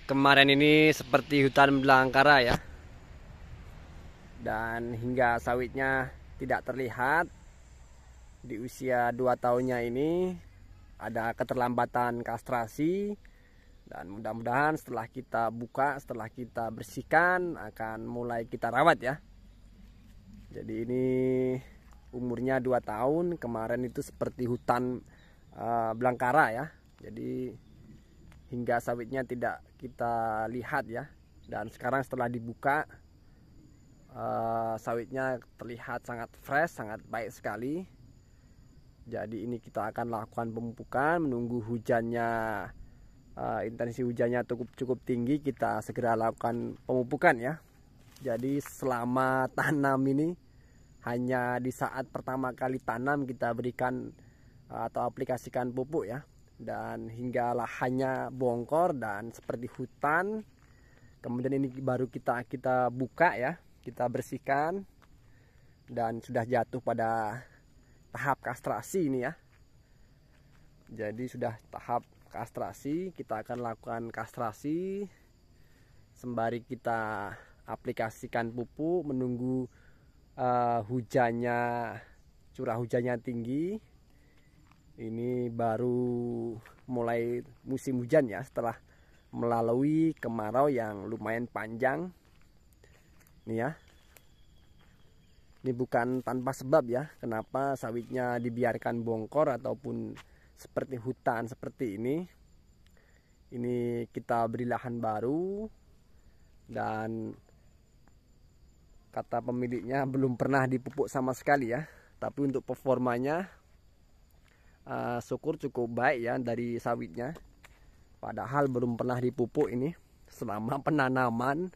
Kemarin ini seperti hutan belangkara ya. Dan hingga sawitnya tidak terlihat. Di usia 2 tahunnya ini ada keterlambatan kastrasi. Dan mudah-mudahan setelah kita buka, setelah kita bersihkan, akan mulai kita rawat ya. Jadi ini umurnya 2 tahun. Kemarin itu seperti hutan belangkara ya. Jadi hingga sawitnya tidak kita lihat ya. Dan sekarang setelah dibuka, sawitnya terlihat sangat fresh, sangat baik sekali. Jadi ini kita akan lakukan pemupukan, menunggu hujannya, intensi hujannya cukup tinggi, kita segera lakukan pemupukan ya. Jadi selama tanam ini, hanya di saat pertama kali tanam kita berikan atau aplikasikan pupuk ya. Dan hingga lahannya bongkor dan seperti hutan. Kemudian ini baru kita buka ya, kita bersihkan, dan sudah jatuh pada tahap kastrasi ini ya. Jadi sudah tahap kastrasi, kita akan lakukan kastrasi sembari kita aplikasikan pupuk, menunggu curah hujannya tinggi. Ini baru mulai musim hujan ya, setelah melalui kemarau yang lumayan panjang. Nih ya. Ini bukan tanpa sebab ya, kenapa sawitnya dibiarkan bongkor ataupun seperti hutan seperti ini. Ini kita beri lahan baru, dan kata pemiliknya belum pernah dipupuk sama sekali ya. Tapi untuk performanya syukur cukup baik ya dari sawitnya. Padahal belum pernah dipupuk ini selama penanaman,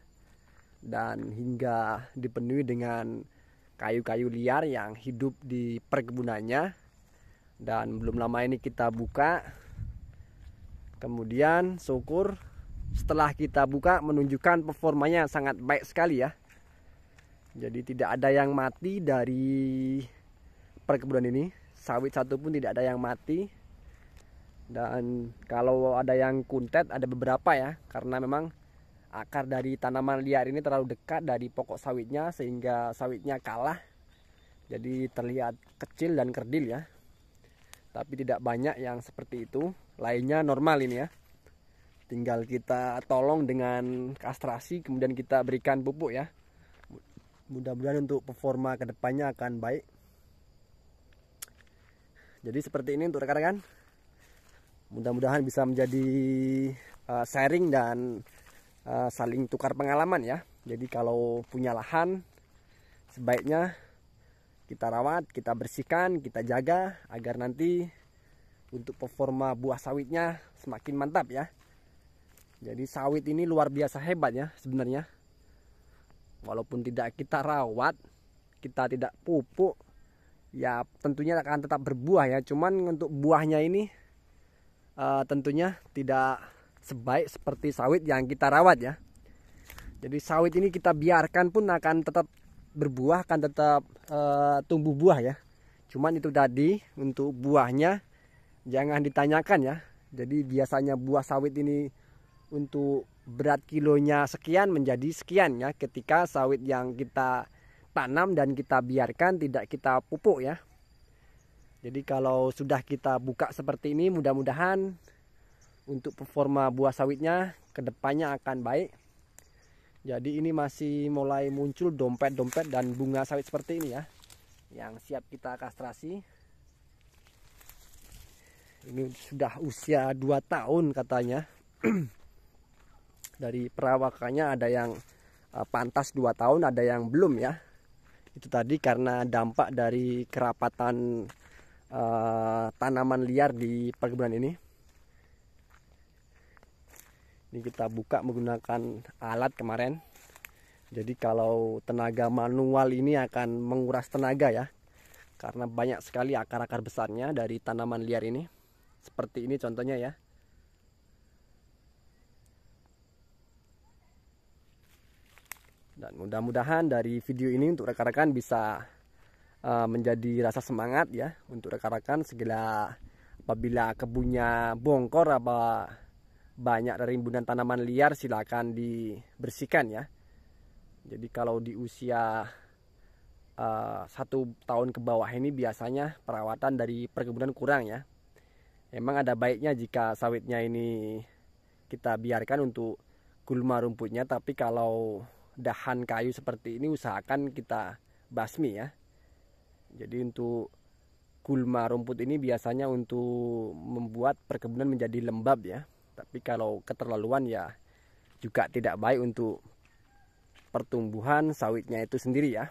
dan hingga dipenuhi dengan kayu-kayu liar yang hidup di perkebunannya. Dan belum lama ini kita buka. Kemudian syukur setelah kita buka menunjukkan performanya sangat baik sekali ya. Jadi tidak ada yang mati dari perkebunan ini. Sawit satu pun tidak ada yang mati. Dan kalau ada yang kuntet, ada beberapa ya, karena memang akar dari tanaman liar ini terlalu dekat dari pokok sawitnya sehingga sawitnya kalah. Jadi terlihat kecil dan kerdil ya. Tapi tidak banyak yang seperti itu. Lainnya normal ini ya. Tinggal kita tolong dengan kastrasi, kemudian kita berikan pupuk ya. Mudah-mudahan untuk performa kedepannya akan baik. Jadi seperti ini untuk rekan-rekan. Mudah-mudahan bisa menjadi sharing dan saling tukar pengalaman ya. Jadi kalau punya lahan, sebaiknya kita rawat, kita bersihkan, kita jaga agar nanti untuk performa buah sawitnya semakin mantap ya. Jadi sawit ini luar biasa hebat ya sebenarnya. Walaupun tidak kita rawat, kita tidak pupuk, ya tentunya akan tetap berbuah ya. Cuman untuk buahnya ini tentunya tidak sebaik seperti sawit yang kita rawat ya. Jadi sawit ini kita biarkan pun akan tetap berbuah, akan tetap tumbuh buah ya. Cuman itu tadi, untuk buahnya jangan ditanyakan ya. Jadi biasanya buah sawit ini untuk berat kilonya sekian menjadi sekian ya, ketika sawit yang kita tanam dan kita biarkan tidak kita pupuk ya. Jadi kalau sudah kita buka seperti ini, mudah-mudahan untuk performa buah sawitnya kedepannya akan baik. Jadi ini masih mulai muncul dompet-dompet dan bunga sawit seperti ini ya, yang siap kita kastrasi. Ini sudah usia 2 tahun katanya. Dari perawakannya ada yang pantas 2 tahun, ada yang belum ya. Itu tadi karena dampak dari kerapatan tanaman liar di perkebunan ini. Ini kita buka menggunakan alat kemarin. Jadi kalau tenaga manual ini akan menguras tenaga ya, karena banyak sekali akar-akar besarnya dari tanaman liar ini. Seperti ini contohnya ya. Dan mudah-mudahan dari video ini untuk rekan-rekan bisa menjadi rasa semangat ya untuk rekan-rekan segala apabila kebunnya bongkor banyak rimbunan tanaman liar silakan dibersihkan ya. Jadi kalau di usia 1 tahun ke bawah ini biasanya perawatan dari perkebunan kurang ya. Memang ada baiknya jika sawitnya ini kita biarkan untuk gulma rumputnya, tapi kalau dahan kayu seperti ini usahakan kita basmi ya. Jadi untuk gulma rumput ini biasanya untuk membuat perkebunan menjadi lembab ya. Tapi kalau keterlaluan ya juga tidak baik untuk pertumbuhan sawitnya itu sendiri ya.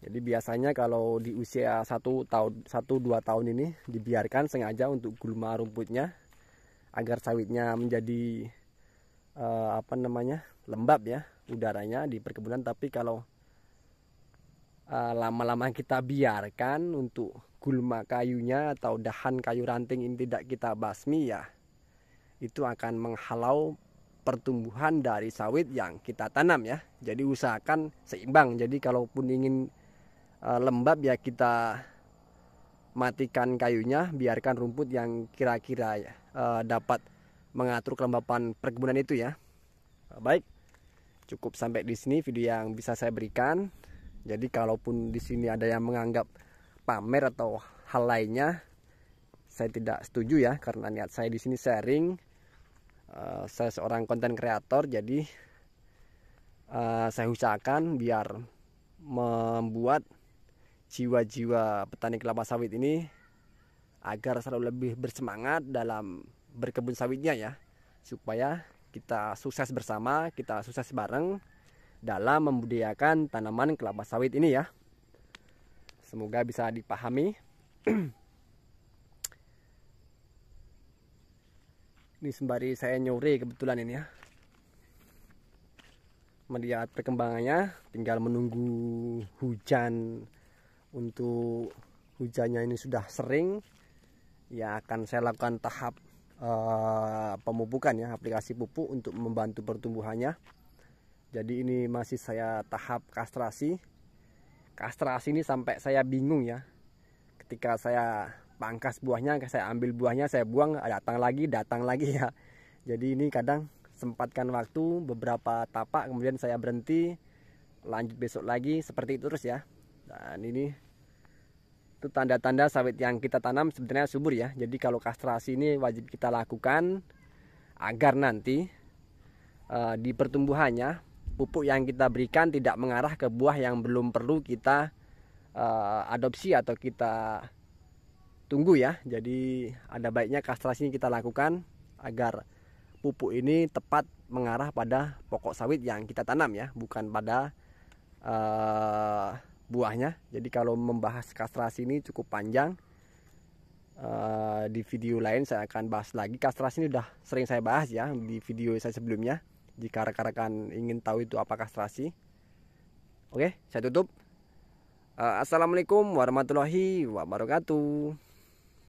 Jadi biasanya kalau di usia 1-2 tahun ini dibiarkan sengaja untuk gulma rumputnya agar sawitnya menjadi lembab ya udaranya di perkebunan. Tapi kalau lama-lama kita biarkan untuk gulma kayunya atau dahan kayu ranting ini tidak kita basmi ya, itu akan menghalau pertumbuhan dari sawit yang kita tanam ya. Jadi usahakan seimbang. Jadi kalaupun ingin lembab ya kita matikan kayunya, biarkan rumput yang kira-kira ya, dapat mengatur kelembapan perkebunan itu ya. Baik, cukup sampai di sini video yang bisa saya berikan. Jadi kalaupun di sini ada yang menganggap pamer atau hal lainnya, saya tidak setuju ya, karena niat saya di sini sharing. Saya seorang konten kreator, jadi saya usahakan biar membuat jiwa-jiwa petani kelapa sawit ini agar selalu lebih bersemangat dalam berkebun sawitnya ya, supaya kita sukses bersama, kita sukses bareng dalam membudidayakan tanaman kelapa sawit ini ya. Semoga bisa dipahami. Ini sembari saya nyore kebetulan ini ya, melihat perkembangannya, tinggal menunggu hujan. Untuk hujannya ini sudah sering ya, akan saya lakukan tahap pemupukan ya, aplikasi pupuk untuk membantu pertumbuhannya. Jadi ini masih saya tahap kastrasi. Kastrasi ini sampai saya bingung ya, ketika saya pangkas buahnya, saya ambil buahnya, saya buang, datang lagi ya. Jadi ini kadang sempatkan waktu beberapa tapak, kemudian saya berhenti, lanjut besok lagi, seperti itu terus ya. Dan ini itu tanda-tanda sawit yang kita tanam sebenarnya subur ya. Jadi kalau kastrasi ini wajib kita lakukan agar nanti di pertumbuhannya pupuk yang kita berikan tidak mengarah ke buah yang belum perlu kita adopsi atau kita tunggu ya. Jadi ada baiknya kastrasi ini kita lakukan agar pupuk ini tepat mengarah pada pokok sawit yang kita tanam ya, bukan pada buahnya. Jadi kalau membahas kastrasi ini cukup panjang. Di video lain saya akan bahas lagi. Kastrasi ini udah sering saya bahas ya di video saya sebelumnya, jika rekan-rekan ingin tahu itu apa kastrasi. Oke, saya tutup. Assalamualaikum warahmatullahi wabarakatuh.